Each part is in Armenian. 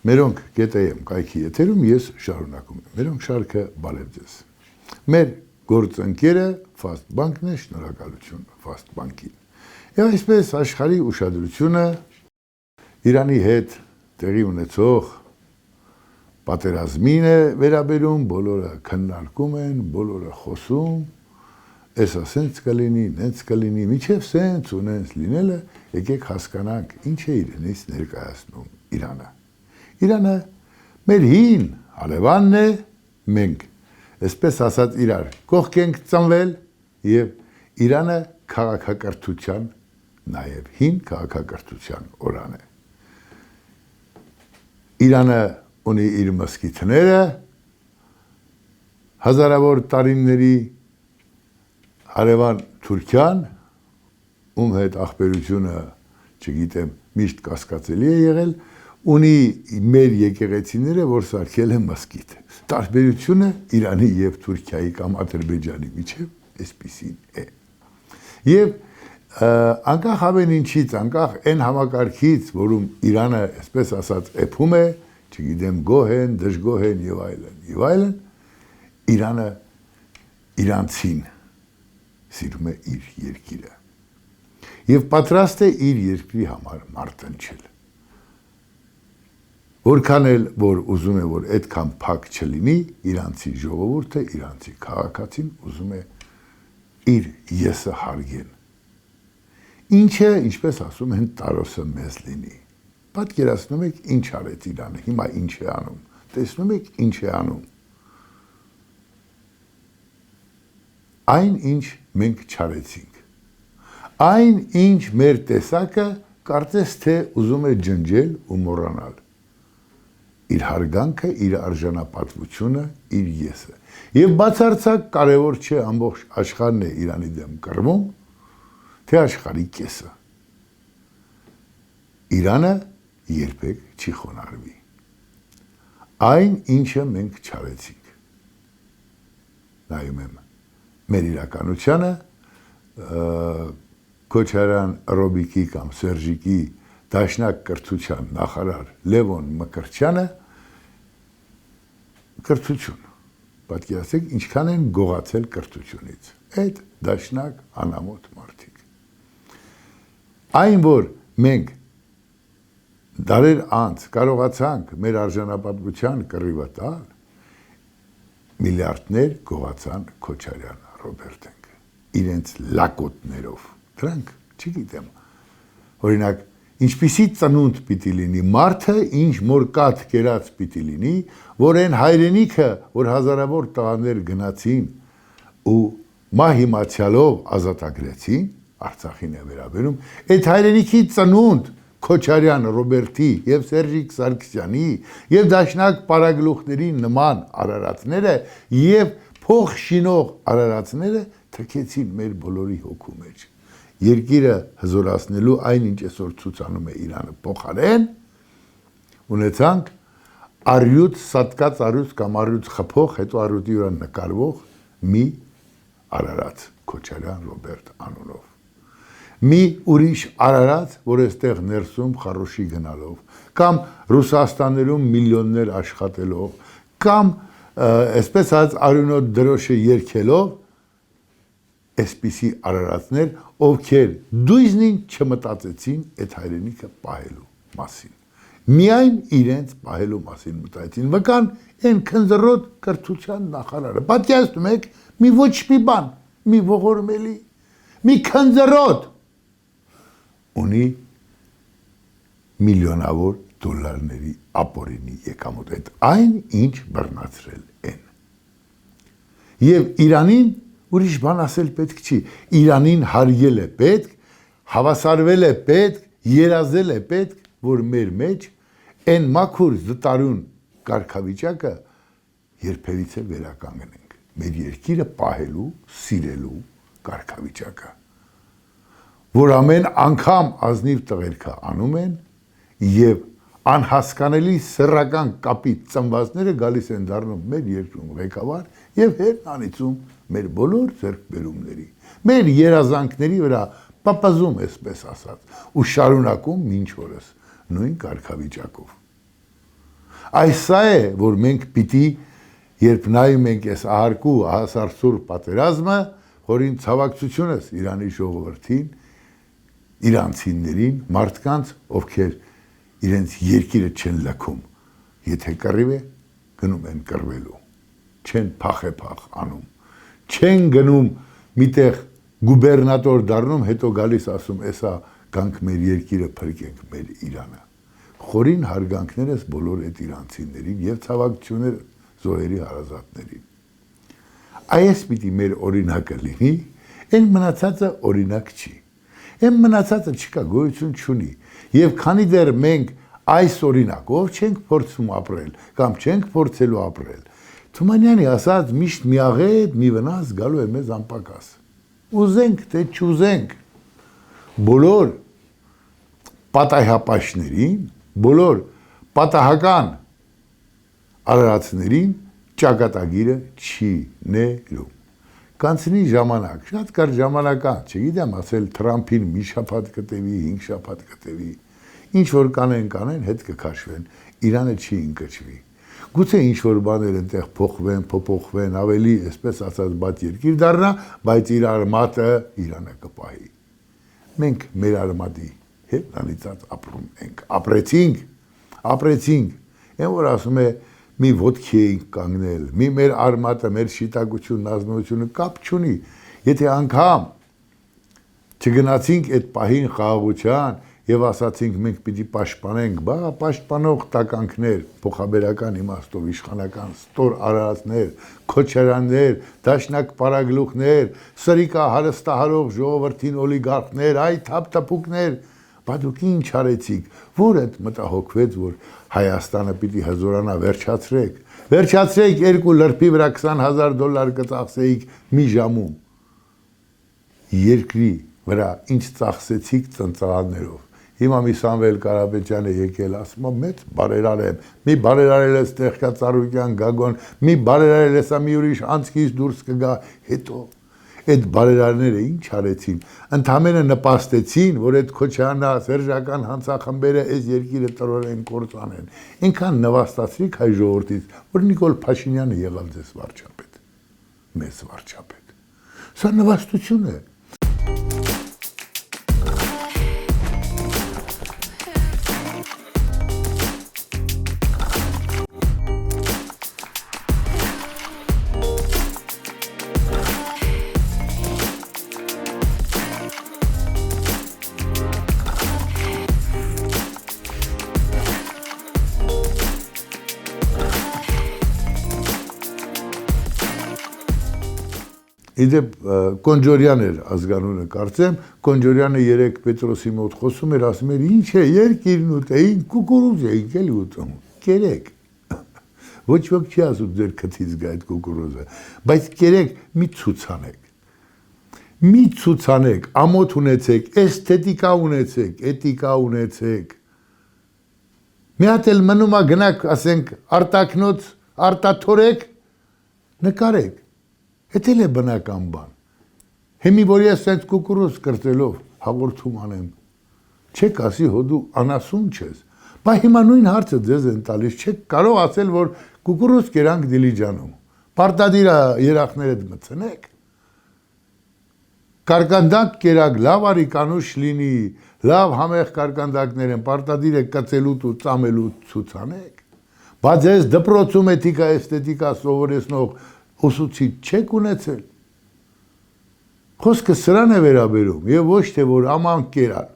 Մերոնք գետայեմ կայքի եթերում ես շարունակում եմ, մերոնք շարքը բալև ձեզ։ Մեր գործընկերը Fast Bank-ն է, շնորհակալություն Fast Bank-ին։ Եվ այսպես աշխարհի ուշադրությունը Իրանի հետ տեղի ունեցող պատերազմին է վերաբերում, բոլորը քննարկում են, բոլորը խոսում, էսա սենց կլինի, նենց կլինի, միջև սենց ու նենց լինելը, եկեք հասկանանք, ինչ է իրենից ներկայացնում Իրանը։ Իրանը մեր հին հարևանն է, մենք, այսպես ասած իրար կողք ենք ծնվել և Իրանը քաղաքակրթության, նաև հին քաղաքակրթության օրան է։ Իրանը ունի իր մզկիթները, հազարավոր տարիների հարևան Թուրքիան, ում հետ ախպերությունը, չգիտեմ, միշտ կասկածելի է եղել, ունի մեր եկեղեցիները, որ սարքել է մզկիթ։ Տարբերությունը Իրանի և Թուրքիայի կամ Ադրբեջանի միջև այսպիսին է։ Եվ անկախ ամեն ինչից, անկախ այն համակարգից, որում Իրանը, այսպես ասած, էփում է, չգիտեմ, գոհ են, դժգոհ են եւ այլն, Իրանը իրանցին սիրում է իր երկիրը եւ պատրաստ է իր երկրի համար մարտնչել։ Որքան էլ որ ուզում է, որ այդքան փակ չլինի, իրանցի ժողովուրդը, իրանցի քաղաքացին ուզում է իր եսը հարգեն։ Ինչը, ինչպես ասում են, տարոսը մեզ լինի։ Պատկերացնում եք ինչ արեց Իրանը, հիմա ինչ է անում, տեսնում եք ինչ է անում։ Այն ինչ մենք չարեցինք, այն ինչ մեր տեսակը կարծես թե ուզում է ջնջել ու մոռանալ, իր հարգանքը, իր արժանապատվությունը, իր եսը։ Եվ բացարձակ կարևոր չէ ամբողջ աշխարհն է Իրանի դեմ կռվում, թե աշխարհի կեսը։ Իրանը երբեք չի խոնարհվի։ Այն ինչը մենք չարեցինք։ Նայում եմ մեր իրականությանը, Քոչարյան Ռոբիկի կամ Սերժիկի դաշնակ կրթության նախարար Լևոն Մկրտչյանը կրթություն, պատկերացրեք ինչքան են գողացել կրթությունից, այդ դաշնակ անամոթ մարդիկ։ Այն, որ մենք դարեր անց կարողացանք մեր արժանապատվության կռիվը տալ, միլիարդներ գողացան Քոչարյան Ռոբերտենք, իրենց լակոտներով, դրանք չգիտեմ, օրինակ, ինչպիսի ծնունդ պիտի լինի, մարդը ինչ մորկատ կերած պիտի լինի, որ այն հայրենիքը, որ հազարավոր տղաներ գնացին ու մահիմացյալով ազատագրեցին, Արցախին է վերաբերում, այդ հայրենիքի ծնունդ Քոչարյան Ռոբերտի և Սերժիկ Սարգսյանի և դաշնակ պարագլուխների նման արարածները և փող շինող արարածները թքեցին մեր բոլորի հոգու մեջ։ Երկիրը հզորացնելու այն ինչ այսօր ցուցանում է Իրանը փոխարեն, ունեցանք առյուծ, սատկած առյուծ կամ առյուծ խփող, հետո առյուծի վրա նկարվող մի արարած Քոչարյան Ռոբերտ անունով։ Մի ուրիշ արարած, որ այստեղ ներսում խարոշի գնալով, կամ Ռուսաստաներում միլիոններ աշխատելով, կամ այսպես ասած արյունոտ դրոշը երգելով, այսպիսի արարածներ, ովքեր դույզնին չմտածեցին այդ հայրենիքը պահելու մասին։ Միայն իրենց պահելու մասին մտածեցին։ Վկան այն քնձռոտ կրթության նախարարը։ Պատկերացնում եք, մի ոչ մի բան, մի ողորմելի, մի քնձռոտ ունի միլիոնավոր դոլարների ապօրինի եկամուտ, այդ այն ինչ բռնացրել են։ Եվ Իրանին ուրիշ բան ասել պետք չի, Իրանին հարգել է պետք, հավասարվել է պետք, երազել է պետք, որ մեր մեջ այն մաքուր զտարուն կարգավիճակը երբևիցե վերականգնենք, մեր երկիրը պահելու, սիրելու կարգավիճակը, որ ամեն անգամ ազնիվ տղերքը անում են և անհասկանալի սեռական կապից ծնվածները գալիս են դառնում մեր երկրում ղեկավար և հերն անիծում մեր բոլոր ձեռքբերումների, մեր երազանքների վրա պապազում, այսպես ասած, ու շարունակում մինչ օրս նույն կարգավիճակով։ Այս սա է, որ մենք պիտի, երբ նայում ենք այս ահարկու հասարսուր պատերազմը, որին ցավակցությունս Իրանի ժողովրդին, իրանցիներին, մարդկանց, ովքեր իրենց երկիրը չեն լքում, եթե կռիվ է, գնում են կռվելու, չեն փախ անում, չեն գնում միտեղ գուբերնատոր դառնում, հետո գալիս ասում, էսա գանք մեր երկիրը փրկենք մեր Իրանը։ Խորին հարգանքներս բոլոր այդ իրանցիներին եւ ցավակցություններ զոհերի հարազատներին։ Այս պիտի մեր օրինակը լինի, այն մնացածը օրինակ չի։ Այն մնացածը չկա, գոյություն չունի։ Եվ քանի դեռ մենք այս օրինակով չենք փորձում ապրել կամ չենք փորձելու ապրել, Թումանյանի ասած միշտ միաղետ մի վնաս գալու է մեզ անպակաս։ Ուզենք թե չուզենք, բոլոր պատահապաշտներին, բոլոր պատահական արարածներին ճակատագիրը չի ներում։ Կանցնի ժամանակ, շատ կար ժամանական, չգիտեմ ասել Թրամփին մի շաբաթ կտևի, 5 շաբաթ կտևի, ինչ որ կանեն, հետ կքաշվեն, Իրանը չի ընկճվի։ Գուցե ինչ որ բաներ այնտեղ փոփոխվեն, ավելի, այսպես ասած, բաց երկիր դառնա, բայց իր արմատը Իրանը կպահի։ Մենք մեր արմատի հետ անիծած ապրում ենք, ապրեցինք, այն որ ասում է մի ոտքի էինք կանգնել, մի մեր արմատը, մեր շիտակությունն, ազնվությունը կապ չունի, եթե անգամ չգնացինք այդ պահին խաղաղության եւ ասացինք մենք պիտի պաշտպանենք, բա պաշտպանող տականքներ, փոխաբերական իմաստով իշխանական ստոր արարածներ, քոչարաններ, դաշնակ պարագլուխներ, սրիկա հարստահարող ժողովրդին օլիգարխներ, այ թափթփուկներ, բա դուք ինչ արեցիք, որ այդ մտահոգվեց, որ Հայաստանը պիտի հզորանա, վերջացրեք 2 լրբի վրա $20,000 կծախսեիք մի ժամում, երկրի վրա ինչ ծախսեցիք ծնծաղաններով։ Հիմա մի Սամվել Կարապետյանը եկել, ասում է մեծ բարերար եմ, մի բարերարել ես Տեխկա Ծառուկյան Գագոն, մի բարերարել ես մի ուրիշ անցքից դուրս կգա, հետո այդ բարերարները ինչ արեցին, ընդամենը նպաստեցին, որ այդ Քոչարյանա սերժական հանցախմբերը այս երկիրը տրորեն կործանեն։ Ինքան նվաստացրիք հայ ժողովրդից, որ Նիկոլ Փաշինյանը եղավ ձեզ վարչապետ, մեծ վարչապետ։ Սա նվաստություն է։ Իդեպ Կոնջորյան էր ազգանունը կարծեմ, Կոնջորյանը 3 Պետրոսի մոտ խոսում էր, ասում էր, ինչ է երկիրն ուտեին, կուկուրուզ էինք էլի ուտում, կերեք, ոչ ոք չի ասում ձեր քթից գա այդ կուկուրուզը, բայց կերեք մի ցուցանեք, ամոթ ունեցեք, էսթետիկա ունեցեք, էտիկա ունեցեք, մի հատ էլ մնում է գնաք, ասենք, արտակնոց, արտաթորեք, նկարեք, Հետ էլ է բնական բան, հեմի որ ես սենց կուկուրուզ կրծելով հաղորդում անեմ, չեք ասի հոդու անասուն չես, բա հիմա նույն հարցը ձեզ են տալիս, չեք կարող ասել, որ կուկուրուզ կերանք Դիլիջանում, պարտադիր երախներդ մցնեք, կարկանդակ կերակ, լավ արի կանուշ լինի, լավ համեղ կարկանդակներ են, պարտադիր է կծելուտ ու ծամելուտ ցուցանեք, բա ձեզ դպրոցում էթիկա, էսթետիկա սովորեցնող ուսուցիչ չեք ունեցել, խոսքը սրան է վերաբերում և ոչ թե որ աման կերան,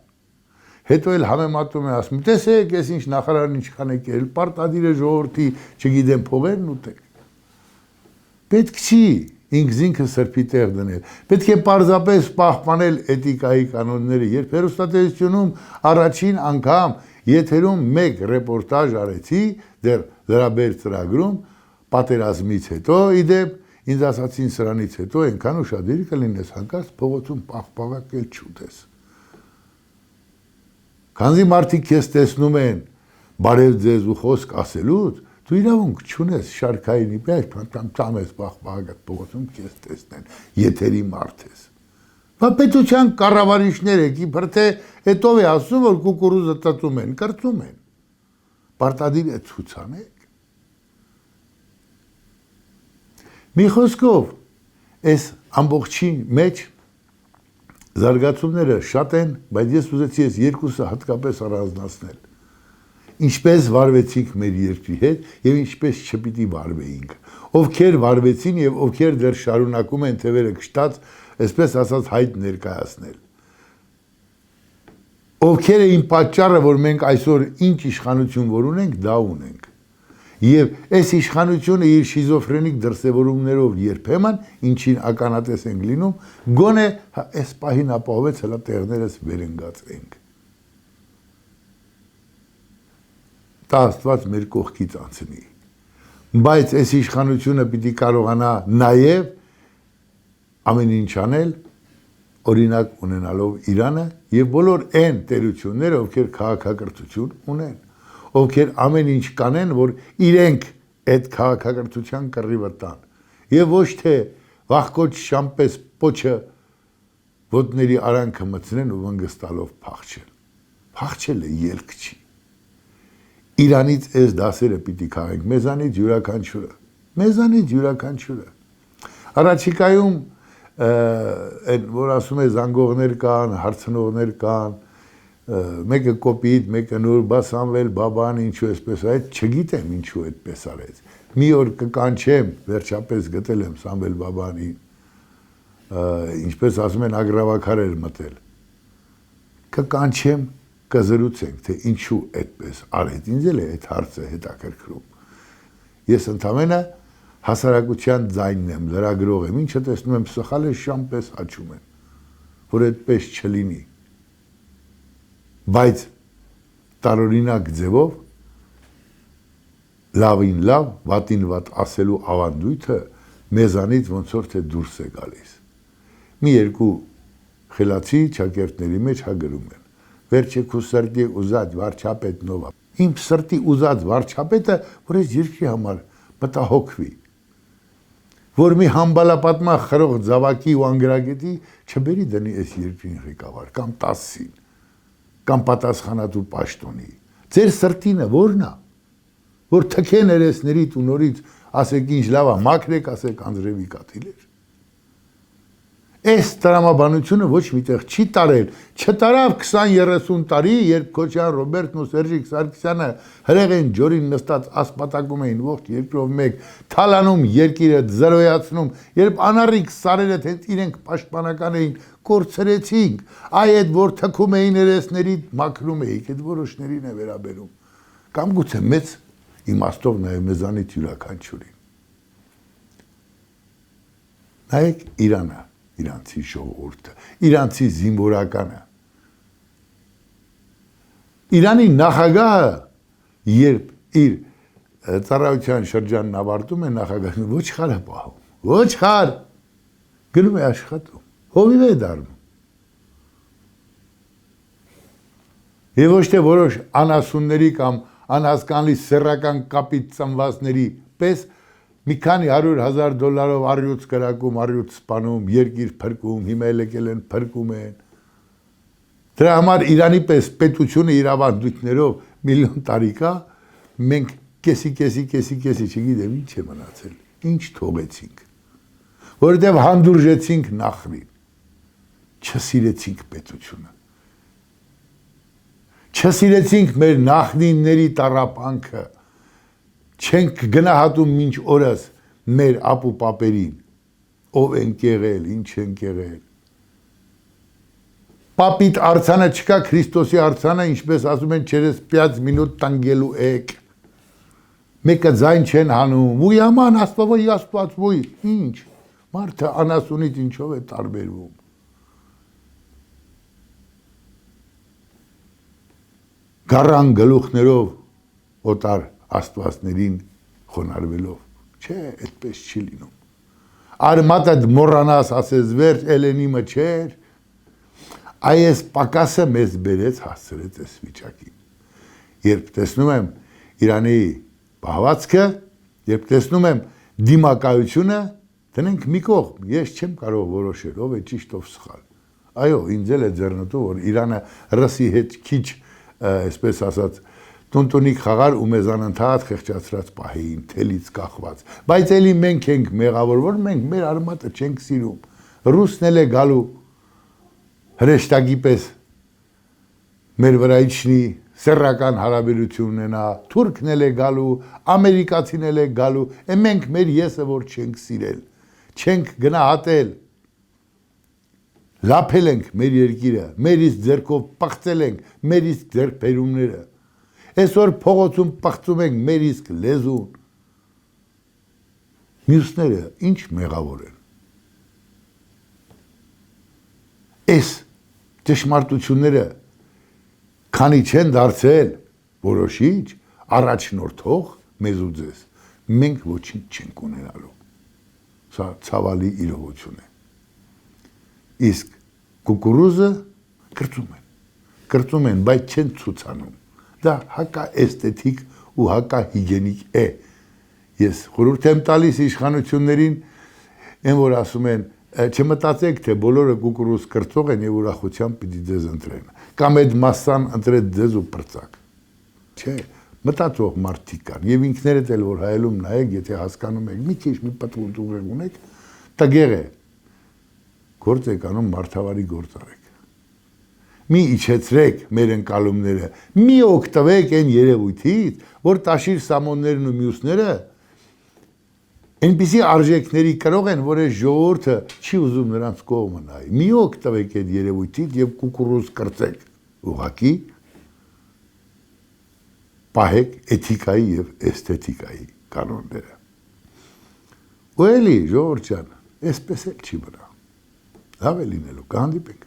հետո էլ համեմատում է ասում, տեսեք ես ինչ նախարարն ինչքան է կերել, պարտադիր է ժողովրդի չգիտեմ փողերն ուտեք, պետք չի ինքզինքը սրբի տեղ դնել, պետք է պարզապես պահպանել էթիկայի կանոնները, երբ հեռուստատեսությունում առաջին անգամ եթերում մեկ ռեպորտաժ արեցի, դեռ լրաբեր ծրագրում, պատերազմից հետո, իդեպ, ինձ ասացին սրանից հետո, ենքան ուշադիր կլինես, հանկարծ փողոցում պաղպաղակել չուտես։ Քանզի մարդիկ քեզ տեսնում են, բարև ձեզ ու խոսք ասելուց, դու իրավունք չունես շարքայինի պես, ծամես պաղպաղակատ փողոցում քեզ տեսնեն, եթերի մարդ ես։ Բա պետության կառավարիչներ եք, իբր թե հետով է ասում, որ կուկուրուզը ծծում են, կրծում են։ Պարտադիր է ցուցանեք։ Մի խոսքով, այս ամբողջի մեջ զարգացումները շատ են, բայց ես ուզեցի այս երկուսը հատկապես առանձնացնել։ Ինչպես վարվեցինք մեր երկրի հետ եւ ինչպես չպիտի վարվեինք։ Ովքեր վարվեցին եւ ովքեր դեռ շարունակում են թևերը կշտած, այսպես ասած հայտ ներկայացնել։ Ովքեր էին պատճառը, որ մենք այսօր ինչ իշխանություն որ ունենք, դա ունենք։ Եվ այս իշխանությունը իր շիզոֆրենիկ դրսևորումներով երբեմն ինչին ականատես ենք լինում, գոնե այս պահին ապահովեց հլա տեղներս վերընկած ենք։ Դա Աստված մեր կողքից անցնի։ Բայց այս իշխանությունը պիտի կարողանա նաև ամեն ինչ անել, օրինակ ունենալով Իրանը եւ բոլոր այն տերությունները, ովքեր քաղաքակրթություն ունեն, ովքեր ամեն ինչ կանեն, որ իրենք այդ քաղաքակրթության կռիվը տան, եւ ոչ թե վախկոչ շամպես պոչը ոտների արանքը մտցնեն ու վնգստալով փախչել։ Փախչելը ելք չի։ Իրանից այս դասերը պիտի քաղենք, մեզանից յուրաքանչյուրը։ Առաջիկայում այն որ ասում է զանգողներ կան, հարցնողներ կան, մեկը կոպիտ, մեկը նոր Սամվել Բաբան ինչու էսպես այդ չգիտեմ ինչու այդպես արեց։ Մի օր կկանչեմ, վերջապես գտել եմ Սամվել Բաբանին, ինչպես ասում են ագրավակար էր մտել։ Կկանչեմ, կզրուցենք, թե ինչու այդպես արեց, ինձ էլ է այդ հարցը հետաքրքրում։ Ես ընդամենը հասարակության ձայնն եմ, լրագրող եմ, ինչը տեսնում եմ սխալ է շամպես հաչում են, որ այդպես չլինի։ Բայց տարօրինակ ձևով լավին լավ, վատին վատ ասելու ավանդույթը մեզանից ոնց որ թե դուրս է գալիս։ Մի երկու խելացի ճակերտների մեջ հագրում են։ Վերջը քու սրտի ուզած վարչապետ նովա։ Իմ սրտի ուզած վարչապետը, որ այս երկրի համար մտահոգվի, որ մի համբալապատման խրող զավակի ու անգրագետի չբերի դնի այս երկրին ղեկավար կամ 10-ին, կամ պատասխանատու պաշտոնի։ Ձեր սրտինը որն է, որ թքեն երեսներիդ ու նորից ասեք ինչ լավ է, մաքրեք, ասեք անձրևի կաթիլեր։ Այս տրամաբանությունը ոչ միտեղ չի տարել, չտարավ 20-30 տարի, երբ Քոչյան Ռոբերտն ու Սերժիկ Սարգսյանը հրեղեն ջորին նստած ասպատակում էին ողջ երկրով մեկ, թալանում երկիրը զրոյացնում, երբ անառիկ սարերը թե իրենք պաշտպանական էին, կորցրեցինք, այդ որ թքում էին երեսների մաքրում էիք, այդ որոշներին է վերաբերում, կամ գուցե մեծ իմաստով նաև մեզանից յուրաքանչյուրին։ Նայեք Իրանը, իրանցի ժողովուրդը, իրանցի զինվորականը։ Իրանի նախագահը, երբ իր ծառայության շրջանն ավարտում է, նախագահը ոչխար է պահում, ոչխար, գնում է աշխատում, հովիվ է դառնում։ Եվ ոչ թե որոշ անասունների կամ անհասկանալի սեռական կապից ծնվածների պես մի քանի $100,000 առյուծ կրակում, առյուծ սպանում, երկիր փրկում, հիմա եկել են փրկում են։ Դրա համար Իրանի պես պետությունը իր ավանդույթներով միլիոն տարի կա, մենք կեսի, չգիտեմ ինչ է մնացել, ինչ թողեցինք, որովհետև հանդուրժեցինք նախրին, չսիրեցինք պետությունը, չսիրեցինք մեր նախնիների տառապանքը, չենք գնահատում մինչ օրս մեր ապուպապերին, ով ենք եղել, ինչ ենք եղել։ Պապիտ արձանը չկա, Քրիստոսի արձանը, ինչպես ասում են, չերես 5 մինուտ տանգելու եք։ Մեկը ձայն չեն հանում, ու яման աստվածվոյ, ինչ, մարդը անասունից ինչով է տարբերվում։ Գարան գլուխներով օտար աստվածներին խոնարհվելով, չէ, այդպես չի լինում։ Արմատը մոռանաս ասես վերջ Էլենիմը չէր, այս պակասը մեզ բերեց հասցրեց այս վիճակին։ Երբ տեսնում եմ Իրանի պահվածքը, երբ տեսնում եմ դիմակայությունը, տնենք մի կողմ, ես չեմ կարող որոշել, ով է ճիշտ, ով սխալ։ Այո, ինձ էլ է ձեռնտու, որ Իրանը ռսի հետ քիչ, այսպես ասած, տունտունիկ խաղար ու մեզ անընդհատ խեղճացրած պահեին, թելից կախված։ Բայց էլի մենք ենք մեղավոր, որ մենք մեր արմատը չենք սիրում։ Ռուսն էլ է գալու հրեշտակի պես մեր վրա իջնի, սեռական հարաբերություն ունենա, թուրքն էլ է գալու, ամերիկացին էլ է գալու, մենք մեր եսը որ չենք սիրել, չենք գնահատել, լափել ենք մեր երկիրը, մեր իսկ ձեռքով պղծել ենք մեր իսկ ձեռքբերումները, այսօր փողոցում պղծում ենք մեր իսկ լեզուն, մյուսները ինչ մեղավոր են։ Այս ճշմարտությունները քանի չեն դարձել որոշիչ, առաջնորդող մեզ ու ձեզ, մենք ոչինչ չենք ունենալու։ Սա ցավալի իրողություն է։ Իսկ կուկուրուզը կրծում են, բայց չեն ցուցանում։ Դա հակաէսթետիկ ու հակահիգիենիկ է։ Ես խորհուրդ եմ տալիս իշխանություններին, այն որ ասում են, չմտածեք, թե բոլորը կուկուրուզ կրծող են եւ ուրախությամբ պիտի ձեզ ընտրեն։ Կամ այդ մասսան ընտրեց ձեզ ու պրծակ։ Չէ, մտածող մարդիկ կան եւ ինքներդ էլ որ հայելում նայեք, եթե հասկանում եք, մի քիչ մի պատուղ ունեք, տգեղ է։ Գործ եք անում մարդավարի գործ արեք։ Մի իջեցրեք մեր ընկալումները, մի օգտվեք այն երևույթից, որ տաշիր սամոններն ու մյուսները այնպիսի արժեքների կրող են, որ այս ժողովուրդը չի ուզում նրանց կողմը նայի։ Մի օգտվեք այդ երևույթից եւ կուկուրուզ կրծեք, ուղղակի պահեք էթիկայի եւ էսթետիկայի կանոնները։ Ու էլի ժողովուրդ ջան, այսպես էլ չի մնա։ Լավ է լինելու, կհանդիպենք։